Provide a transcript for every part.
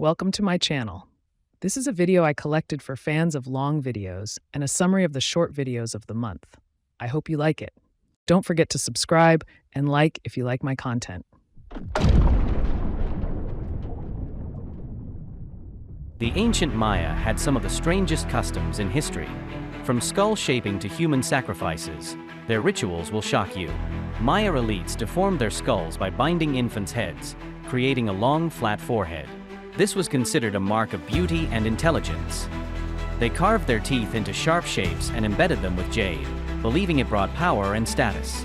Welcome to my channel. This is a video I collected for fans of long videos and a summary of the short videos of the month. I hope you like it. Don't forget to subscribe and like if you like my content. The ancient Maya had some of the strangest customs in history. From skull shaping to human sacrifices, their rituals will shock you. Maya elites deformed their skulls by binding infants' heads, creating a long, flat forehead. This was considered a mark of beauty and intelligence. They carved their teeth into sharp shapes and embedded them with jade, believing it brought power and status.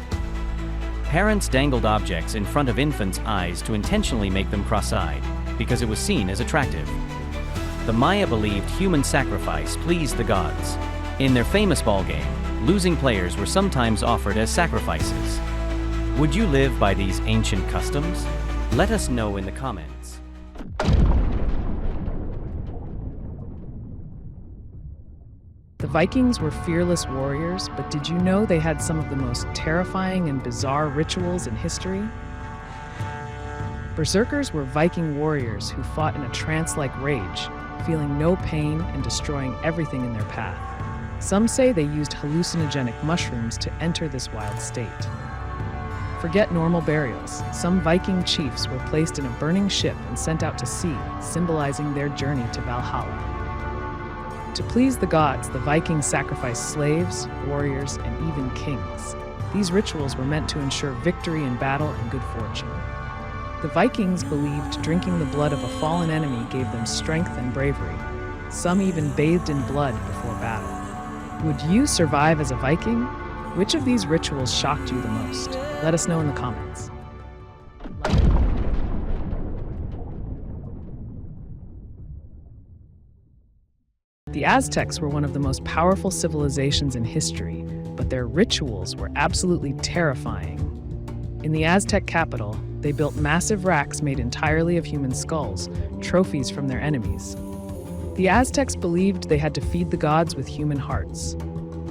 Parents dangled objects in front of infants' eyes to intentionally make them cross-eyed, because it was seen as attractive. The Maya believed human sacrifice pleased the gods. In their famous ball game, losing players were sometimes offered as sacrifices. Would you live by these ancient customs? Let us know in the comments. The Vikings were fearless warriors, but did you know they had some of the most terrifying and bizarre rituals in history? Berserkers were Viking warriors who fought in a trance-like rage, feeling no pain and destroying everything in their path. Some say they used hallucinogenic mushrooms to enter this wild state. Forget normal burials. Some Viking chiefs were placed in a burning ship and sent out to sea, symbolizing their journey to Valhalla. To please the gods, the Vikings sacrificed slaves, warriors, and even kings. These rituals were meant to ensure victory in battle and good fortune. The Vikings believed drinking the blood of a fallen enemy gave them strength and bravery. Some even bathed in blood before battle. Would you survive as a Viking? Which of these rituals shocked you the most? Let us know in the comments. The Aztecs were one of the most powerful civilizations in history, but their rituals were absolutely terrifying. In the Aztec capital, they built massive racks made entirely of human skulls, trophies from their enemies. The Aztecs believed they had to feed the gods with human hearts.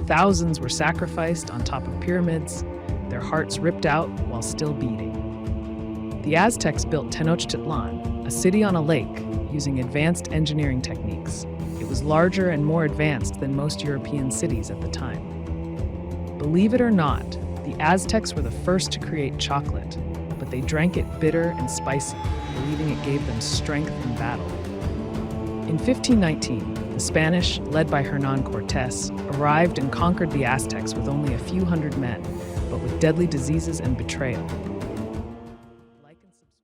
Thousands were sacrificed on top of pyramids, their hearts ripped out while still beating. The Aztecs built Tenochtitlan, a city on a lake, using advanced engineering techniques. It was larger and more advanced than most European cities at the time. Believe it or not, the Aztecs were the first to create chocolate, but they drank it bitter and spicy, believing it gave them strength in battle. In 1519, the Spanish, led by Hernán Cortés, arrived and conquered the Aztecs with only a few hundred men, but with deadly diseases and betrayal. Like and subscribe.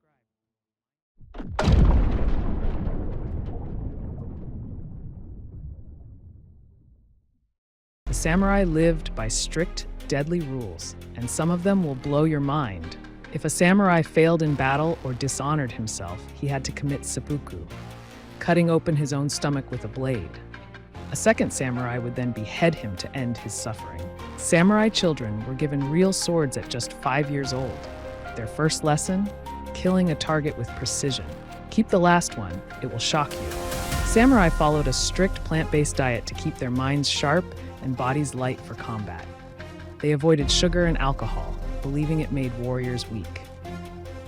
The samurai lived by strict, deadly rules, and some of them will blow your mind. If a samurai failed in battle or dishonored himself, he had to commit seppuku, cutting open his own stomach with a blade. A second samurai would then behead him to end his suffering. Samurai children were given real swords at just 5 years old. Their first lesson? Killing a target with precision. Keep the last one, it will shock you. Samurai followed a strict plant-based diet to keep their minds sharp and bodies light for combat. They avoided sugar and alcohol, believing it made warriors weak.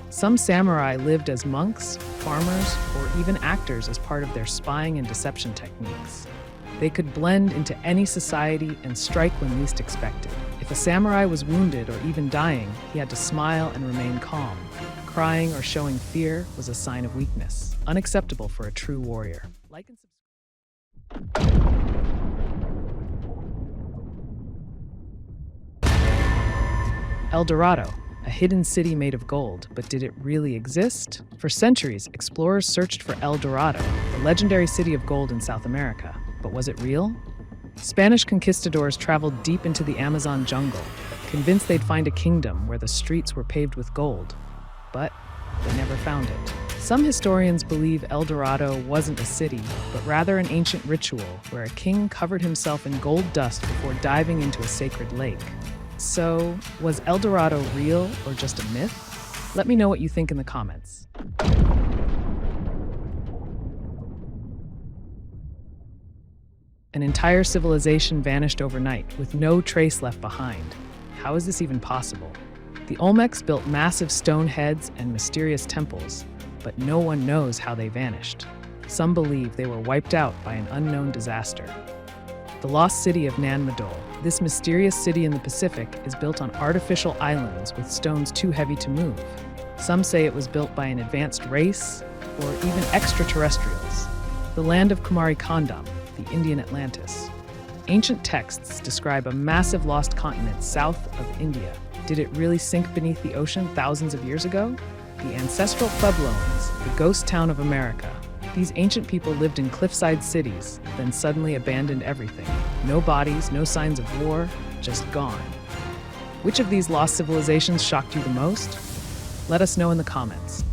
Some samurai lived as monks, farmers, or even actors as part of their spying and deception techniques. They could blend into any society and strike when least expected. If a samurai was wounded or even dying, he had to smile and remain calm. Crying or showing fear was a sign of weakness, unacceptable for a true warrior. Like and subscribe. El Dorado, a hidden city made of gold, but did it really exist? For centuries, explorers searched for El Dorado, the legendary city of gold in South America. But was it real? Spanish conquistadors traveled deep into the Amazon jungle, convinced they'd find a kingdom where the streets were paved with gold. But they never found it. Some historians believe El Dorado wasn't a city, but rather an ancient ritual where a king covered himself in gold dust before diving into a sacred lake. So, was El Dorado real or just a myth? Let me know what you think in the comments. An entire civilization vanished overnight, with no trace left behind. How is this even possible? The Olmecs built massive stone heads and mysterious temples, but no one knows how they vanished. Some believe they were wiped out by an unknown disaster. The lost city of Nan Madol. This mysterious city in the Pacific is built on artificial islands with stones too heavy to move. Some say it was built by an advanced race or even extraterrestrials. The land of Kumari Kondam, the Indian Atlantis. Ancient texts describe a massive lost continent south of India. Did it really sink beneath the ocean thousands of years ago? The ancestral Puebloans, the ghost town of America. These ancient people lived in cliffside cities, then suddenly abandoned everything. No bodies, no signs of war, just gone. Which of these lost civilizations shocked you the most? Let us know in the comments.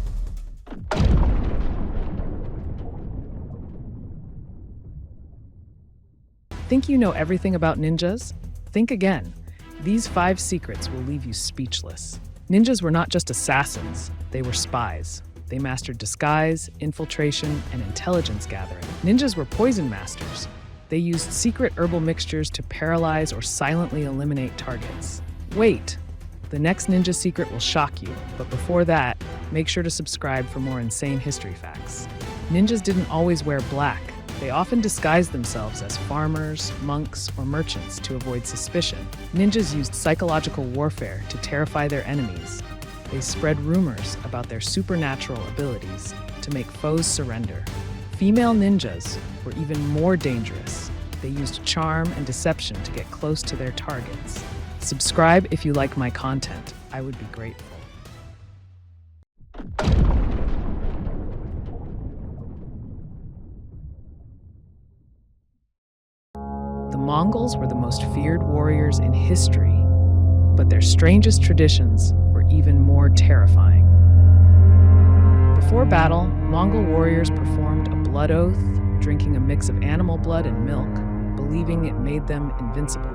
Think you know everything about ninjas? Think again. These 5 secrets will leave you speechless. Ninjas were not just assassins, they were spies. They mastered disguise, infiltration, and intelligence gathering. Ninjas were poison masters. They used secret herbal mixtures to paralyze or silently eliminate targets. Wait, the next ninja secret will shock you, but before that, make sure to subscribe for more insane history facts. Ninjas didn't always wear black. They often disguised themselves as farmers, monks, or merchants to avoid suspicion. Ninjas used psychological warfare to terrify their enemies. They spread rumors about their supernatural abilities to make foes surrender. Female ninjas were even more dangerous. They used charm and deception to get close to their targets. Subscribe if you like my content. I would be grateful. The Mongols were the most feared warriors in history, but their strangest traditions were even more terrifying. Before battle, Mongol warriors performed a blood oath, drinking a mix of animal blood and milk, believing it made them invincible.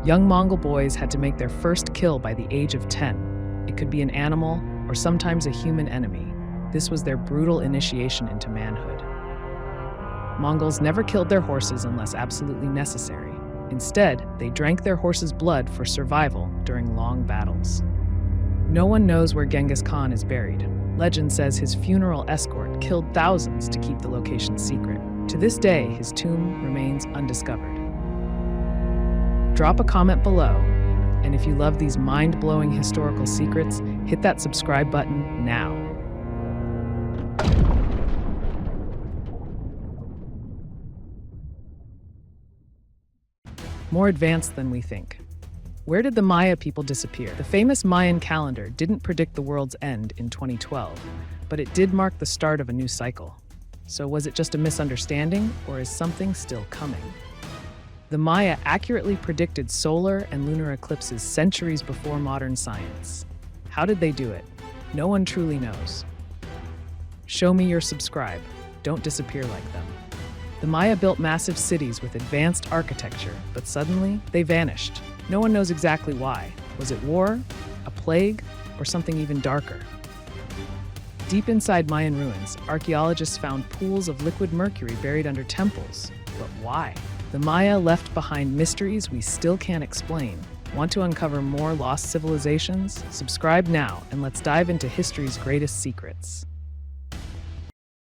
Young Mongol boys had to make their first kill by the age of 10. It could be an animal or sometimes a human enemy. This was their brutal initiation into manhood. Mongols never killed their horses unless absolutely necessary. Instead, they drank their horses' blood for survival during long battles. No one knows where Genghis Khan is buried. Legend says his funeral escort killed thousands to keep the location secret. To this day, his tomb remains undiscovered. Drop a comment below, and if you love these mind-blowing historical secrets, hit that subscribe button now. More advanced than we think. Where did the Maya people disappear? The famous Mayan calendar didn't predict the world's end in 2012, but it did mark the start of a new cycle. So was it just a misunderstanding, or is something still coming? The Maya accurately predicted solar and lunar eclipses centuries before modern science. How did they do it? No one truly knows. Show me your subscribe. Don't disappear like them. The Maya built massive cities with advanced architecture, but suddenly they vanished. No one knows exactly why. Was it war, a plague, or something even darker? Deep inside Mayan ruins, archaeologists found pools of liquid mercury buried under temples. But why? The Maya left behind mysteries we still can't explain. Want to uncover more lost civilizations? Subscribe now and let's dive into history's greatest secrets.